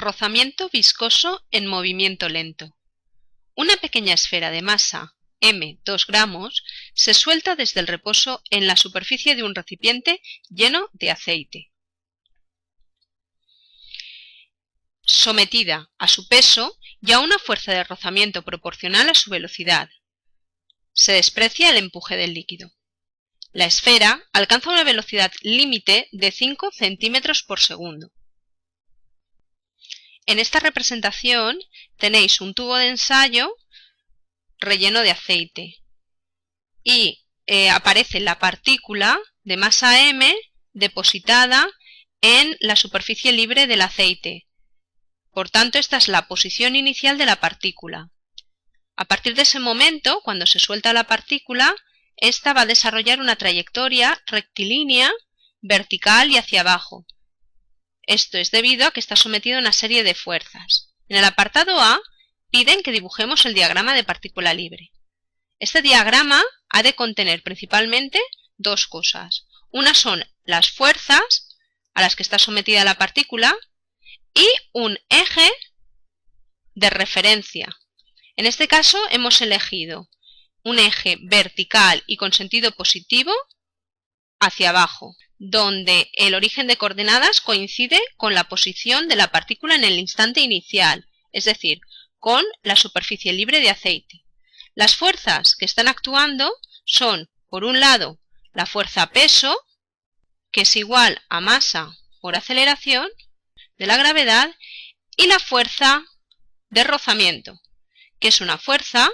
Rozamiento viscoso en movimiento lento. Una pequeña esfera de masa m 2 gramos se suelta desde el reposo en la superficie de un recipiente lleno de aceite. Sometida a su peso y a una fuerza de rozamiento proporcional a su velocidad. Se desprecia el empuje del líquido. La esfera alcanza una velocidad límite de 5 centímetros por segundo. En esta representación tenéis un tubo de ensayo relleno de aceite y aparece la partícula de masa m depositada en la superficie libre del aceite. Por tanto, esta es la posición inicial de la partícula. A partir de ese momento, cuando se suelta la partícula, esta va a desarrollar una trayectoria rectilínea, vertical y hacia abajo. Esto es debido a que está sometido a una serie de fuerzas. En el apartado A piden que dibujemos el diagrama de partícula libre. Este diagrama ha de contener principalmente dos cosas. Una son las fuerzas a las que está sometida la partícula y un eje de referencia. En este caso hemos elegido un eje vertical y con sentido positivo hacia abajo, donde el origen de coordenadas coincide con la posición de la partícula en el instante inicial, es decir, con la superficie libre de aceite. Las fuerzas que están actuando son, por un lado, la fuerza peso, que es igual a masa por aceleración de la gravedad, y la fuerza de rozamiento, que es una fuerza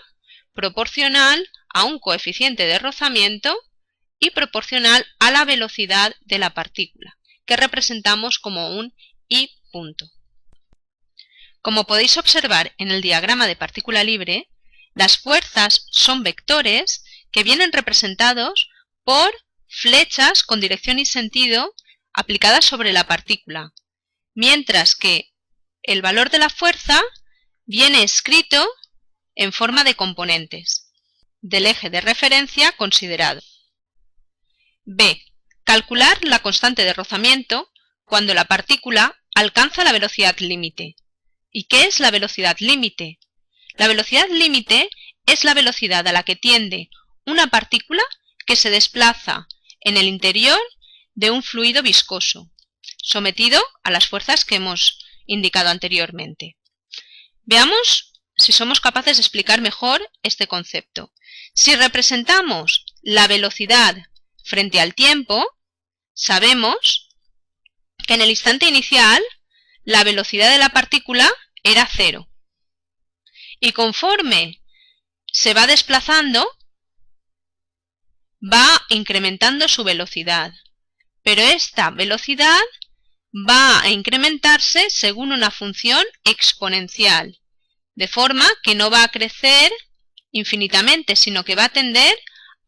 proporcional a un coeficiente de rozamiento y proporcional a la velocidad de la partícula, que representamos como un I punto. Como podéis observar en el diagrama de partícula libre, las fuerzas son vectores que vienen representados por flechas con dirección y sentido aplicadas sobre la partícula, mientras que el valor de la fuerza viene escrito en forma de componentes del eje de referencia considerado. B. Calcular la constante de rozamiento cuando la partícula alcanza la velocidad límite. ¿Y qué es la velocidad límite? La velocidad límite es la velocidad a la que tiende una partícula que se desplaza en el interior de un fluido viscoso, sometido a las fuerzas que hemos indicado anteriormente. Veamos si somos capaces de explicar mejor este concepto. Si representamos la velocidad frente al tiempo, sabemos que en el instante inicial la velocidad de la partícula era 0. Y conforme se va desplazando, va incrementando su velocidad. Pero esta velocidad va a incrementarse según una función exponencial, de forma que no va a crecer infinitamente, sino que va a tender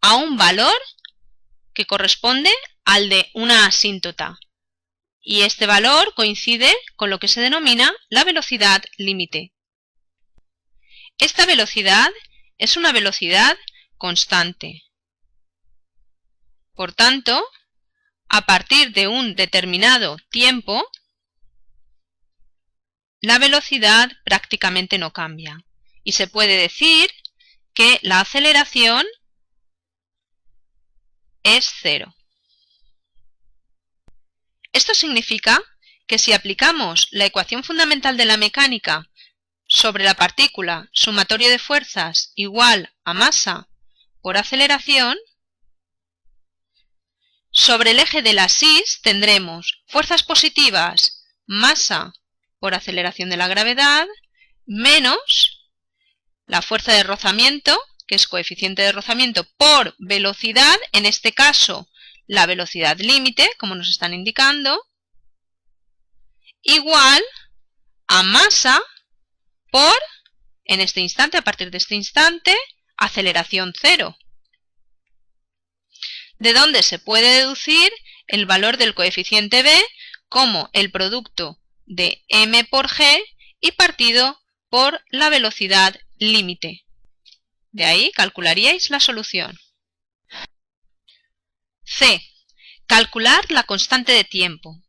a un valor que corresponde al de una asíntota. Y este valor coincide con lo que se denomina la velocidad límite. Esta velocidad es una velocidad constante. Por tanto, a partir de un determinado tiempo, la velocidad prácticamente no cambia. Y se puede decir que la aceleración es 0. Esto significa que si aplicamos la ecuación fundamental de la mecánica sobre la partícula sumatorio de fuerzas igual a masa por aceleración, sobre el eje de las Is tendremos fuerzas positivas, masa por aceleración de la gravedad, menos la fuerza de rozamiento, que es coeficiente de rozamiento por velocidad, en este caso la velocidad límite, como nos están indicando, igual a masa por, en este instante, a partir de este instante, aceleración 0. De donde se puede deducir el valor del coeficiente b como el producto de m por g y partido por la velocidad límite. De ahí calcularíais la solución. C. Calcular la constante de tiempo.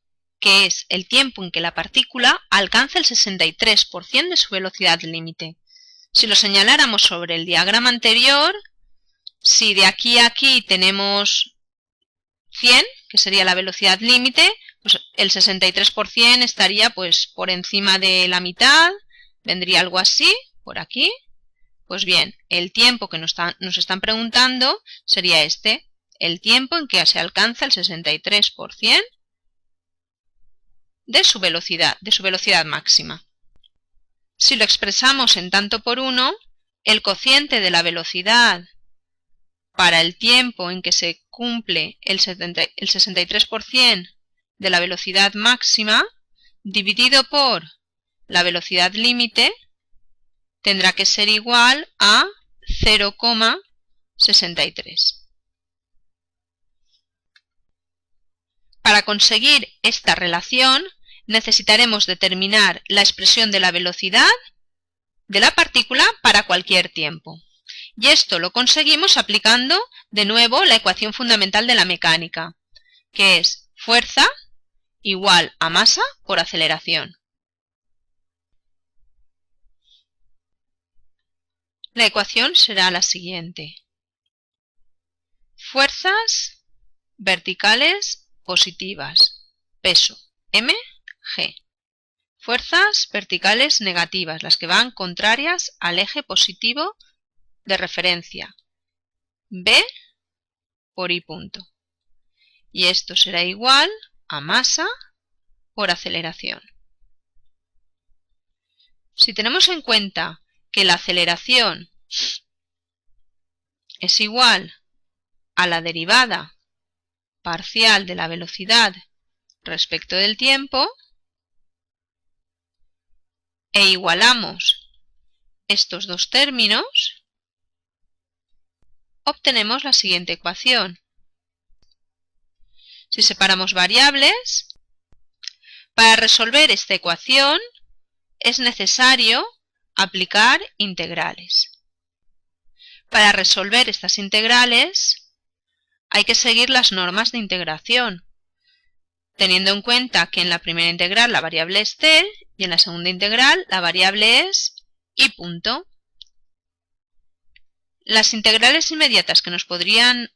que es el tiempo en que la partícula alcanza el 63% de su velocidad límite. Si lo señaláramos sobre el diagrama anterior, si de aquí a aquí tenemos 100, que sería la velocidad límite, pues el 63% estaría pues por encima de la mitad, vendría algo así, por aquí. Pues bien, el tiempo que nos están preguntando sería este, el tiempo en que se alcanza el 63% de su velocidad máxima. Si lo expresamos en tanto por 1, el cociente de la velocidad para el tiempo en que se cumple el 63% de la velocidad máxima dividido por la velocidad límite tendrá que ser igual a 0,63. Para conseguir esta relación necesitaremos determinar la expresión de la velocidad de la partícula para cualquier tiempo. Y esto lo conseguimos aplicando de nuevo la ecuación fundamental de la mecánica, que es fuerza igual a masa por aceleración. La ecuación será la siguiente. Fuerzas verticales positivas, peso mg. Fuerzas verticales negativas, las que van contrarias al eje positivo de referencia, B por I punto. Y esto será igual a masa por aceleración. Si tenemos en cuenta que la aceleración es igual a la derivada parcial de la velocidad respecto del tiempo, e igualamos estos dos términos, obtenemos la siguiente ecuación. Si separamos variables, para resolver esta ecuación es necesario aplicar integrales. Para resolver estas integrales hay que seguir las normas de integración, teniendo en cuenta que en la primera integral la variable es t y en la segunda integral la variable es i punto. Las integrales inmediatas que nos podrían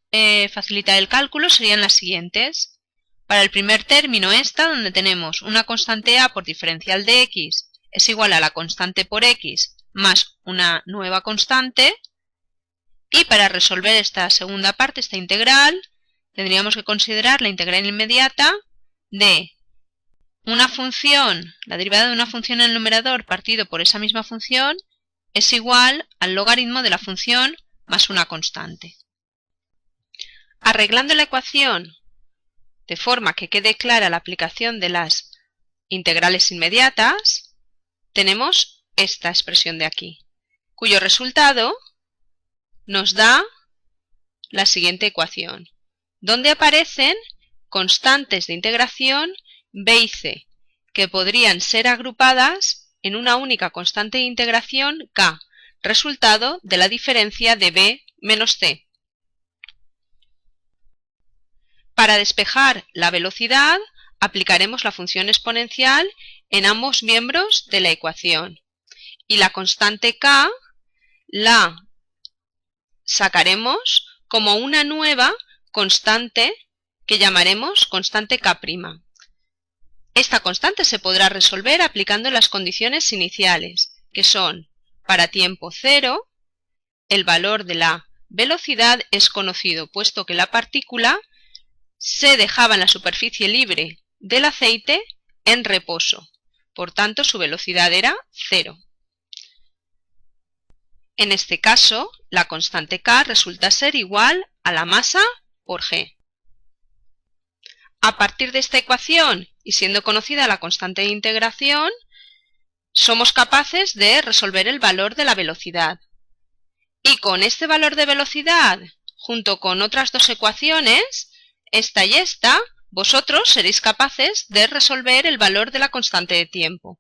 facilitar el cálculo serían las siguientes. Para el primer término esta, donde tenemos una constante a por diferencial de x es igual a la constante por x más una nueva constante. Y para resolver esta segunda parte, esta integral, tendríamos que considerar la integral inmediata de una función, la derivada de una función en el numerador partido por esa misma función es igual al logaritmo de la función más una constante. Arreglando la ecuación de forma que quede clara la aplicación de las integrales inmediatas, tenemos esta expresión de aquí, cuyo resultado nos da la siguiente ecuación, donde aparecen constantes de integración b y c, que podrían ser agrupadas en una única constante de integración k, resultado de la diferencia de b menos c. Para despejar la velocidad, aplicaremos la función exponencial en ambos miembros de la ecuación. Y la constante k la sacaremos como una nueva constante que llamaremos constante k'. Esta constante se podrá resolver aplicando las condiciones iniciales, que son, para tiempo 0, el valor de la velocidad es conocido, puesto que la partícula se dejaba en la superficie libre del aceite en reposo. Por tanto, su velocidad era 0. En este caso, la constante k resulta ser igual a la masa por g. A partir de esta ecuación, y siendo conocida la constante de integración, somos capaces de resolver el valor de la velocidad. Y con este valor de velocidad, junto con otras dos ecuaciones, esta y esta, vosotros seréis capaces de resolver el valor de la constante de tiempo.